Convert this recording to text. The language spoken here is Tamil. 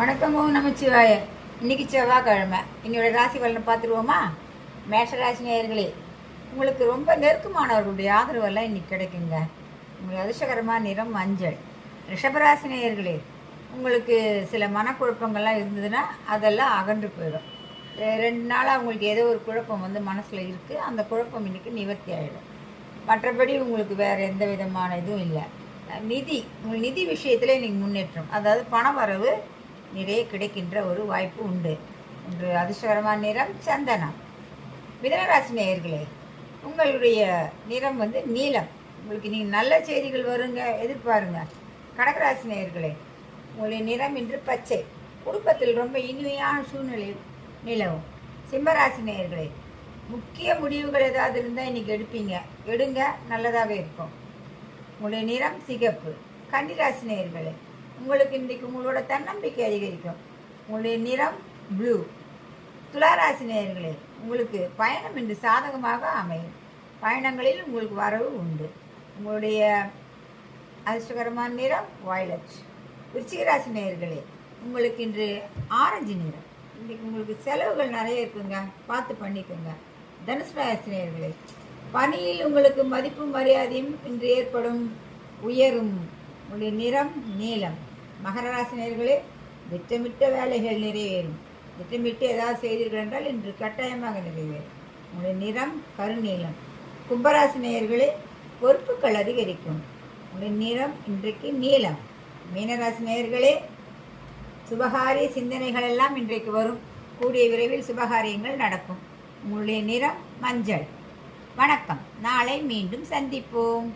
வணக்கம் நமச்சிவாய. இன்னைக்கு செவ்வாய்க்கிழமை. இன்னையோட ராசி பலனை பார்த்துருவோமா? மேஷராசி நேயர்களே, உங்களுக்கு ரொம்ப நெருக்கமானவர்களுடைய ஆதரவெல்லாம் இன்னைக்கு கிடைக்குங்க. உங்களுக்கு அதிர்ஷ்டகரமான நிறம் மஞ்சள். ரிஷபராசி நேயர்களே, உங்களுக்கு சில மனக்குழப்பங்கள்லாம் இருந்ததுன்னா அதெல்லாம் அகன்று போயிடும். 2 நாளாக உங்களுக்கு ஏதோ ஒரு குழப்பம் மனசில் இருக்குது. அந்த குழப்பம் இன்னைக்கு நிவர்த்தி ஆகிடும். மற்றபடி உங்களுக்கு வேறு எந்த விதமான இதுவும் இல்லை. உங்கள் நிதி விஷயத்தில் இன்றைக்கி முன்னேற்றம், அதாவது பண வரவு நிறைய கிடைக்கின்ற ஒரு வாய்ப்பு உண்டு. ஒன்று அதிர்ஷ்டகரமான நிறம் சந்தனம். மிதனராசி நேயர்களே, உங்களுடைய நிறம் நீலம். உங்களுக்கு நீங்கள் நல்ல செய்திகள் வருங்க, எதிர்பாருங்க. கடகராசி நேயர்களே, உங்களுடைய நிறம் இன்று பச்சை. குடும்பத்தில் ரொம்ப இனிமையான சூழ்நிலை நிலவும். சிம்மராசி நேயர்களே, முக்கிய முடிவுகள் ஏதாவது இருந்தால் இன்றைக்கி எடுங்க, நல்லதாக இருக்கும். உங்களுடைய நிறம் சிகப்பு. கன்னிராசி நேயர்களே, உங்களுக்கு இன்றைக்கு உங்களோட தன்னம்பிக்கை அதிகரிக்கும். உங்களுடைய நிறம் ப்ளூ. துளாராசி நேயர்களே, உங்களுக்கு பயணம் இன்று சாதகமாக அமையும். பயணங்களில் உங்களுக்கு வரவு உண்டு. உங்களுடைய அதிர்ஷ்டகரமான நிறம் வயலட். விருச்சிகராசி நேயர்களே, உங்களுக்கு இன்று ஆரஞ்சு நிறம். இன்றைக்கு உங்களுக்கு செலவுகள் நிறைய இருக்குங்க, பார்த்து பண்ணிக்கோங்க. தனுசு ராசி நேயர்களே, பணியில் உங்களுக்கு மதிப்பும் மரியாதையும் இன்று ஏற்படும், உயரும். உங்களுடைய நிறம் நீலம். மகர ராசி நேயர்களே, திட்டமிட்ட வேலைகள் நிறைவேறும். திட்டமிட்டு ஏதாவது செய்தீர்கள் என்றால் இன்று கட்டாயமாக நிறைவேறும். உங்களுடைய நிறம் கருநீலம். கும்பராசி நேயர்களே, பொறுப்புகள் அதிகரிக்கும். உங்களுடைய நிறம் இன்றைக்கு நீலம். மீனராசி நேயர்களே, சுபகாரிய சிந்தனைகள் எல்லாம் இன்றைக்கு வரும். கூடிய விரைவில் சுபகாரியங்கள் நடக்கும். உங்களுடைய நிறம் மஞ்சள். வணக்கம். நாளை மீண்டும் சந்திப்போம்.